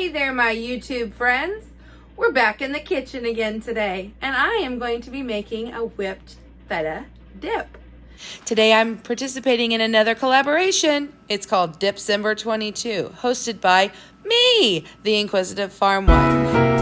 Hey there, my YouTube friends. We're back in the kitchen again today, and I am going to be making a whipped feta dip. Today I'm participating in another collaboration. It's called Dipcember 22, hosted by me, the Inquisitive Farmwife.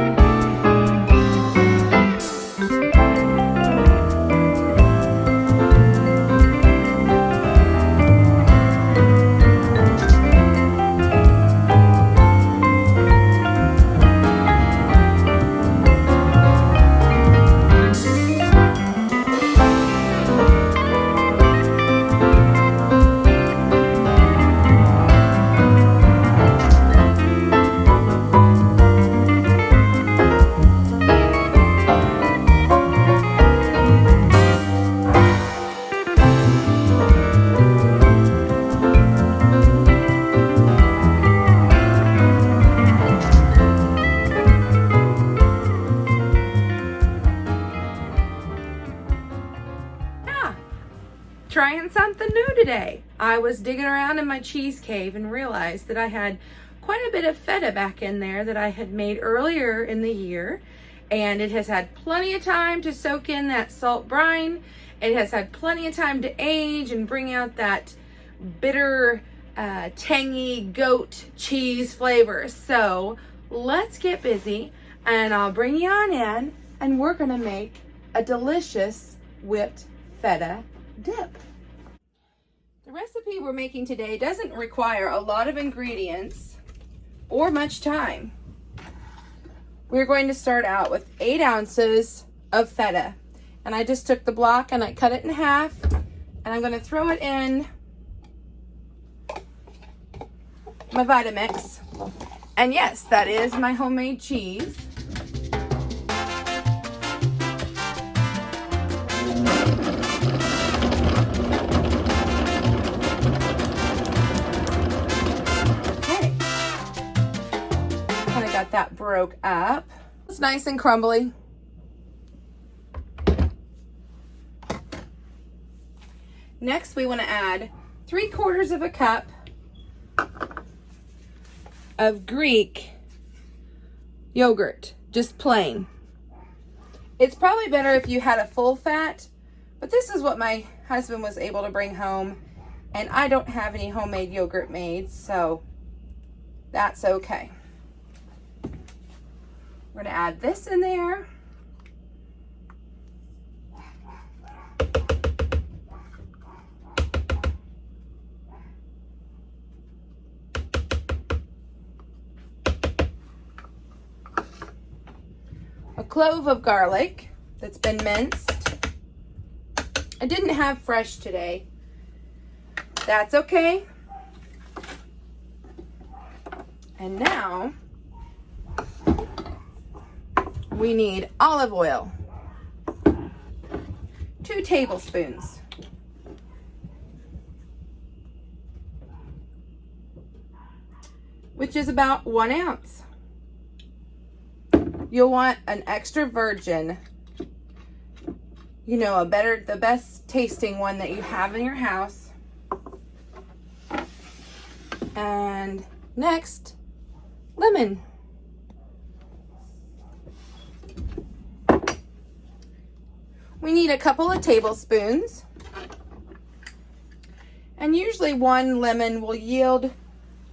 Trying something new today. I was digging around in my cheese cave and realized that I had quite a bit of feta back in there that I had made earlier in the year, and it has had plenty of time to soak in that salt brine. It has had plenty of time to age and bring out that bitter, tangy goat cheese flavor. So let's get busy and I'll bring you on in, and we're gonna make a delicious whipped feta dip. The recipe we're making today doesn't require a lot of ingredients or much time. We're going to start out with 8 ounces of feta, and I just took the block and I cut it in half, and I'm going to throw it in my Vitamix. And yes, that is my homemade cheese. That broke up. It's nice and crumbly. Next, we want to add 3/4 of a cup of Greek yogurt, just plain. It's probably better if you had a full fat, but this is what my husband was able to bring home, and I don't have any homemade yogurt made, so that's okay. We're going to add this in there. A clove of garlic that's been minced. I didn't have fresh today. That's okay. And now we need olive oil, 2 tablespoons. Which is about 1 ounce. You'll want an extra virgin, the best tasting one that you have in your house. And next, lemon. We need a couple of tablespoons, and usually 1 lemon will yield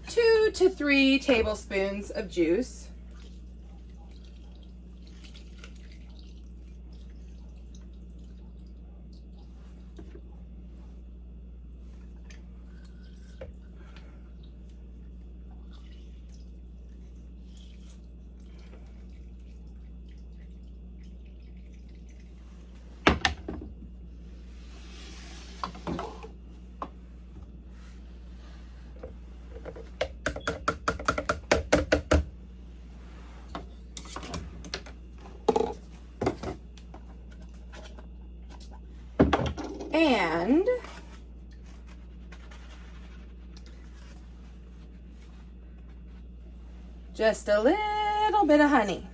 2 to 3 tablespoons of juice. And just a little bit of honey.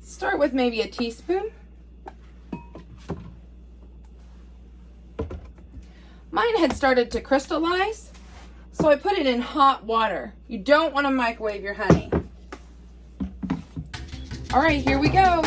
Start with maybe a teaspoon. Mine had started to crystallize, so I put it in hot water. You don't want to microwave your honey. All right, here we go.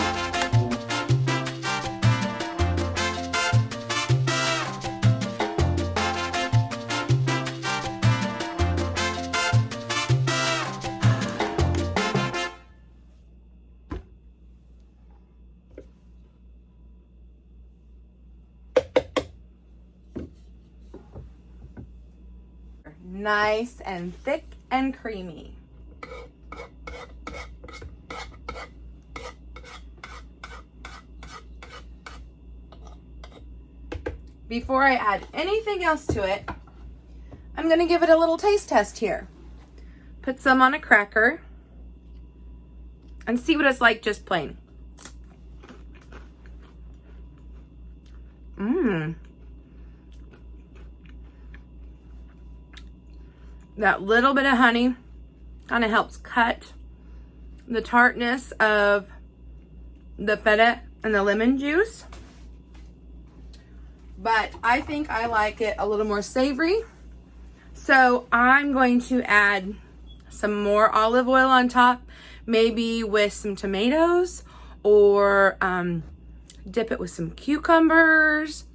Nice and thick and creamy. Before I add anything else to it, I'm going to give it a little taste test here. Put some on a cracker and see what it's like just plain. That little bit of honey kind of helps cut the tartness of the feta and the lemon juice. But I think I like it a little more savory. So I'm going to add some more olive oil on top, maybe with some tomatoes, or dip it with some cucumbers,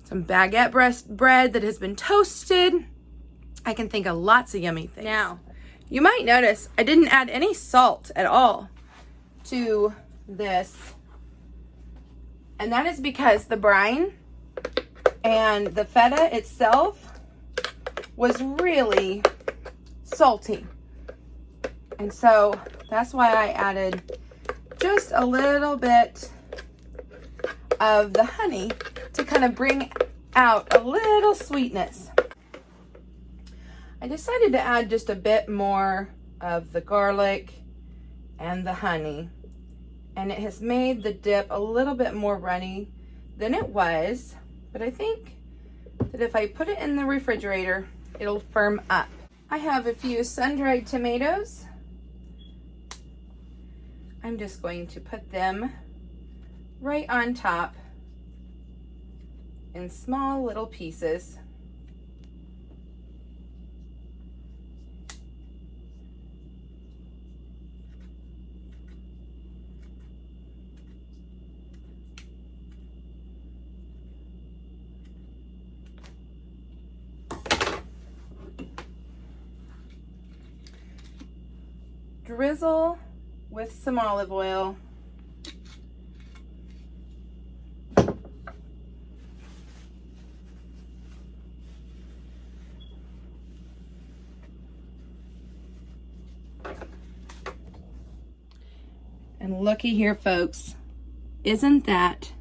some baguette bread that has been toasted. I can think of lots of yummy things. Now, you might notice I didn't add any salt at all to this. And that is because the brine and the feta itself was really salty. And so that's why I added just a little bit of the honey to kind of bring out a little sweetness. I decided to add just a bit more of the garlic and the honey, and it has made the dip a little bit more runny than it was, but I think that if I put it in the refrigerator, it'll firm up. I have a few sun-dried tomatoes. I'm just going to put them right on top in small little pieces. Drizzle with some olive oil. And looky here, folks. Isn't that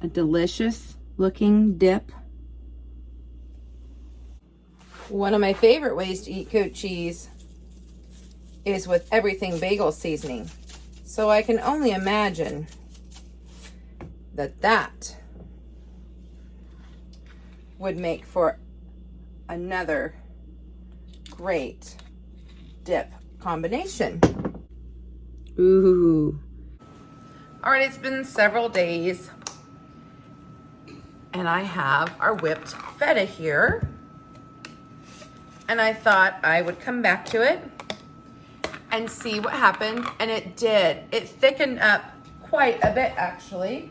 a delicious looking dip? One of my favorite ways to eat goat cheese is with everything bagel seasoning. So I can only imagine that would make for another great dip combination. Ooh. All right, it's been several days and I have our whipped feta here. And I thought I would come back to it and see what happened, and it did. It thickened up quite a bit, actually.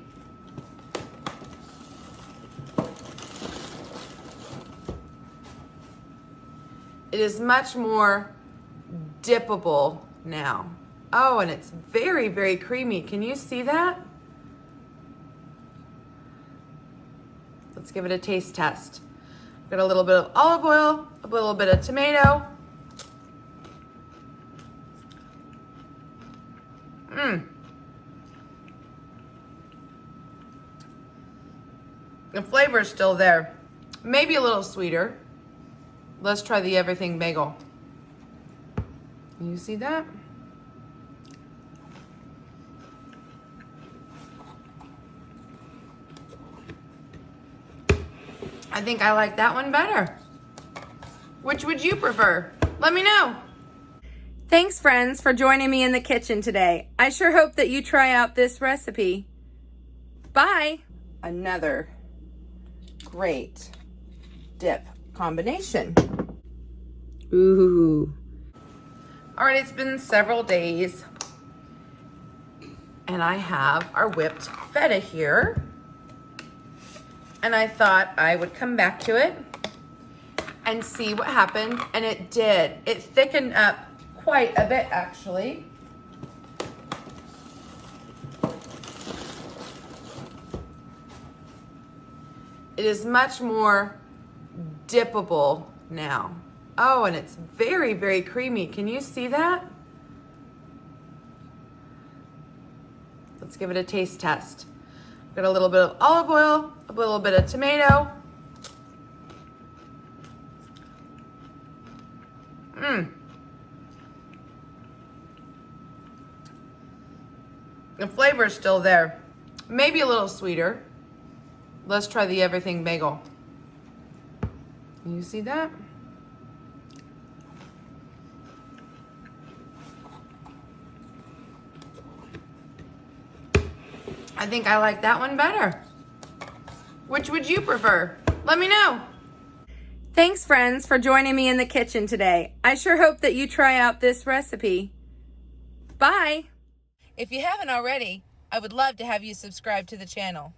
It is much more dippable now. Oh, and it's very, very creamy. Can you see that? Let's give it a taste test. Got a little bit of olive oil, a little bit of tomato. The flavor is still there. Maybe a little sweeter. Let's try the everything bagel. You see that? I think I like that one better. Which would you prefer? Let me know. Thanks, friends, for joining me in the kitchen today. I sure hope that you try out this recipe. Bye. Another great dip combination. Ooh. All right, it's been several days and I have our whipped feta here. And I thought I would come back to it and see what happened, and it did. It thickened up quite a bit, actually. It is much more dippable now. Oh, and it's very, very creamy. Can you see that? Let's give it a taste test. Got a little bit of olive oil, a little bit of tomato. The flavor is still there. Maybe a little sweeter. Let's try the everything bagel. Can you see that? I think I like that one better. Which would you prefer? Let me know. Thanks, friends, for joining me in the kitchen today. I sure hope that you try out this recipe. Bye. If you haven't already, I would love to have you subscribe to the channel.